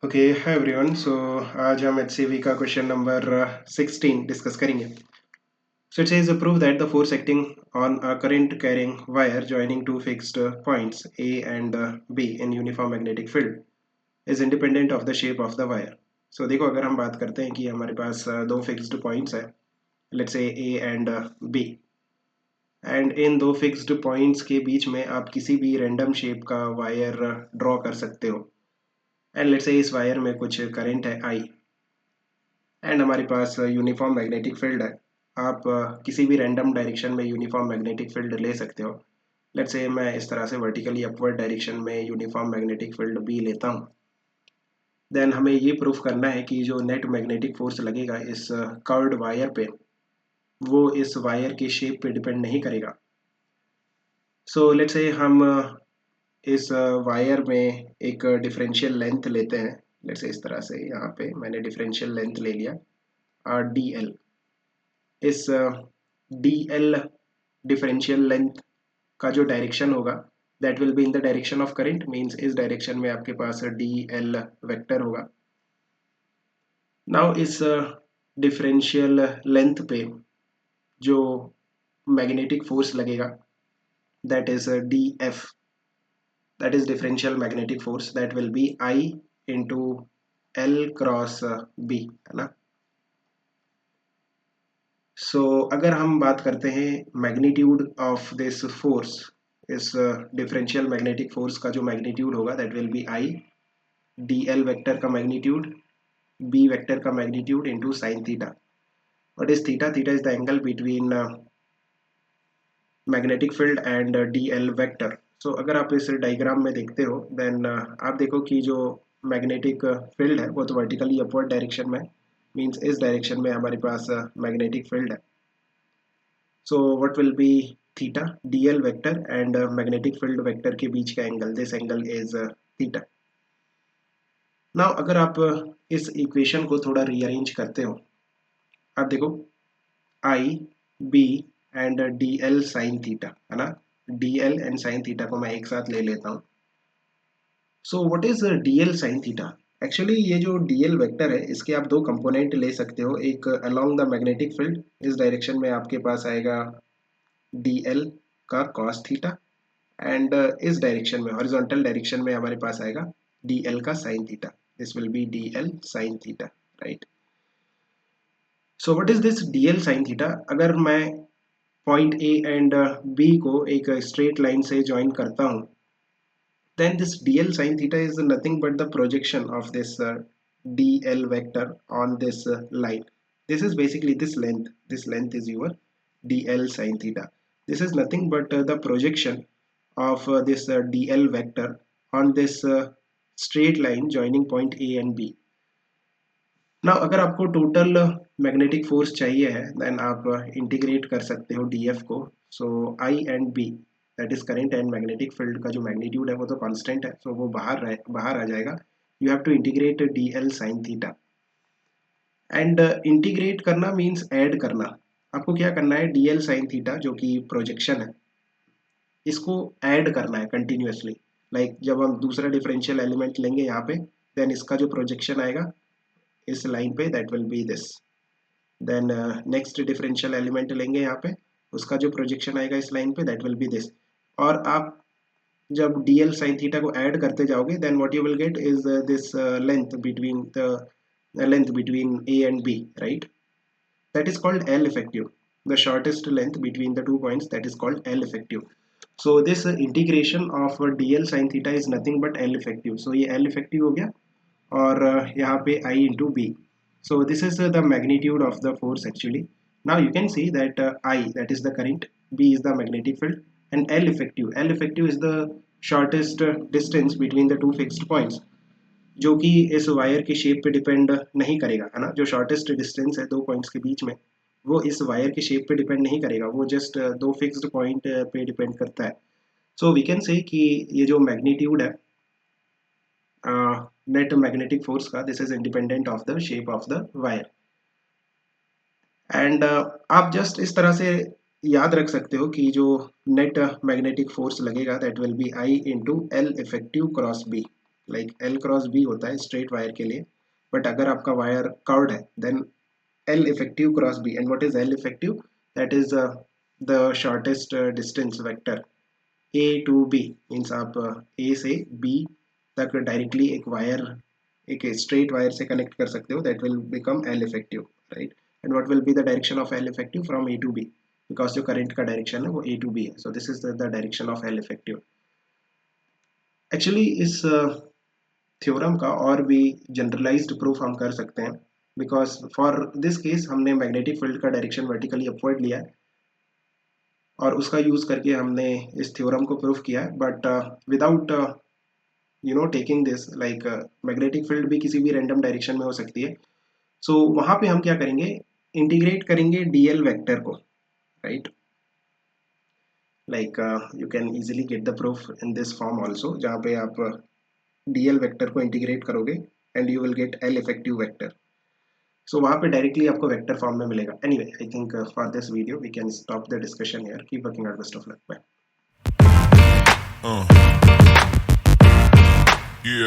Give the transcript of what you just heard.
Okay hi everyone. सो आज हम HCV का क्वेश्चन नंबर 16 डिस्कस करेंगे। So it says prove that the force acting on a current carrying wire joining two fixed points A and B in uniform magnetic field is independent of the shape of the wire. So देखो, अगर हम बात करते हैं कि हमारे पास दो fixed points है, let's say A and B, and in दो फिक्स्ड पॉइंट्स के बीच में आप किसी भी रैंडम शेप का वायर ड्रॉ कर सकते हो। एंड लेट्स से इस वायर में कुछ करंट है I, एंड हमारे पास यूनिफॉर्म मैग्नेटिक फील्ड है। आप किसी भी रैंडम डायरेक्शन में यूनिफॉर्म मैग्नेटिक फील्ड ले सकते हो। लेट्स से मैं इस तरह से वर्टिकली अपवर्ड डायरेक्शन में यूनिफॉर्म मैग्नेटिक फील्ड बी लेता हूँ। देन हमें ये प्रूफ करना है कि जो नेट मैग्नेटिक फोर्स लगेगा इस कर्व्ड वायर पे, वो इस वायर के शेप पे डिपेंड नहीं करेगा। सो लेट्स से हम इस वायर में एक डिफरेंशियल लेंथ लेते हैं। लेट्स से इस तरह से यहाँ पे मैंने डिफरेंशियल लेंथ ले लिया DL। इस DL डिफरेंशियल लेंथ का जो डायरेक्शन होगा that will be in the direction of current, means इस डायरेक्शन में आपके पास DL वेक्टर होगा। नाउ इस डिफरेंशियल लेंथ पे जो मैग्नेटिक फोर्स लगेगा that is DF, that is differential magnetic force, that will be I into L cross B, है ना। सो अगर हम बात करते हैं मैग्नीट्यूड ऑफ दिस फोर्स, इस डिफरेंशियल मैग्नेटिक फोर्स का जो मैग्नीट्यूड होगा that will B I DL vector का मैग्नीट्यूड, B वेक्टर का magnitude into sine theta. What is theta? Theta is the angle between magnetic field and DL vector. So अगर आप इस diagram में देखते हो देन आप देखो कि जो मैग्नेटिक फील्ड है वो तो वर्टिकली अपवर्ड डायरेक्शन में, मींस इस डायरेक्शन में हमारे पास मैग्नेटिक फील्ड है। So what will be theta? DL vector and magnetic field vector के बीच का angle, this angle is theta. Now अगर आप इस इक्वेशन को थोड़ा रीअरेंज करते हो, आप देखो I, B and DL sine theta, है ना। DL एंड साइन थीटा को मैं एक साथ ले लेता हूँ। So what is DL sine theta? Actually ये जो DL वेक्टर है इसके आप दो कंपोनेंट ले सकते हो। एक अलोंग द मैग्नेटिक फील्ड, इस डायरेक्शन में आपके पास आएगा DL का cos थीटा, एंड इस डायरेक्शन में हॉरिजॉन्टल डायरेक्शन में हमारे पास आएगा DL का sine theta, this will be DL sine theta, right. So what is this DL sine theta? अगर मैं पॉइंट A एंड B को एक स्ट्रेट लाइन से ज्वाइन करता हूँ, then this DL sin theta is nothing but the projection of this DL vector on this line. This is basically this length. This length is your DL sin theta. This is nothing but the projection of this DL vector on this straight line joining point A and B. Now अगर आपको total magnetic force चाहिए है then आप integrate कर सकते हो DF को। सो I and B, that is current and magnetic field का जो मैग्नीट्यूड है वो तो कांस्टेंट है, सो वो बाहर आ जाएगा। You have to integrate DL sine theta, and integrate करना मींस ऐड करना। आपको क्या करना है, DL साइन थीटा जो कि प्रोजेक्शन है इसको ऐड करना है कंटिन्यूअसली। लाइक जब हम दूसरा डिफरेंशियल एलिमेंट लेंगे यहाँ पे, देन इसका जो प्रोजेक्शन आएगा इस लाइन पे that will be this. Then next differential element लेंगे यहाँ पे, उसका जो प्रोजेक्शन आएगा इस लाइन पे दैट विल बी दिस। और आप जब DL sin थीटा को ऐड करते जाओगे then what you will get is this length between A and B, right? That is called L effective. The shortest length between the 2 points, that is called L effective. So this integration of DL sin theta is nothing but L effective. So ये L effective हो गया और यहाँ पे I into B. So this is the magnitude of the force actually. Now you can see that I, that is the current, B is the magnetic field, and L effective. L effective is the shortest distance between the two fixed points, जो कि इस wire के shape पे depend नहीं करेगा, है ना। जो शॉर्टेस्ट डिस्टेंस है दो पॉइंट्स के बीच में वो इस वायर के शेप पे डिपेंड नहीं करेगा, वो जस्ट दो फिक्स्ड पॉइंट पे डिपेंड करता है। सो वी कैन से कि ये जो मैग्नीट्यूड है नेट मैग्नेटिक फोर्स का, this is independent of the shape of the wire. And आप जस्ट इस तरह से याद रख सकते हो कि जो नेट मैग्नेटिक फोर्स लगेगा that will be I into L effective cross B। Like L cross B होता है स्ट्रेट वायर के लिए, बट अगर आपका वायर कर्व्ड है then L effective cross B. And what is L effective? That is the shortest distance vector A to B. Means आप A से B तक डायरेक्टली एक वायर, एक स्ट्रेट वायर से कनेक्ट कर सकते हो. That will become L effective, right. And what will be the direction of L effective? From A to B, because जो करंट का डायरेक्शन है वो ए टू बी है. So this is the direction of L effective. Actually इस theorem का और भी generalised proof हम कर सकते हैं, बिकॉज फॉर दिस केस हमने मैग्नेटिक फील्ड का डायरेक्शन वर्टिकली अपवर्ड लिया है और उसका यूज करके हमने इस थ्योरम को प्रूफ किया है. But without taking this, like magnetic field भी किसी भी रैंडम डायरेक्शन में हो सकती है. सो वहां पे हम क्या करेंगे, इंटीग्रेट करेंगे डीएल वेक्टर को, right. Like you can easily get the proof in this form also, जहाँ पे आप डीएल वेक्टर को इंटीग्रेट करोगे and you will get L effective vector. So वहाँ पे डायरेक्टली आपको वेक्टर फॉर्म में मिलेगा. Anyway, I think for this video we can stop the discussion here. Keep working out, best of luck, bye.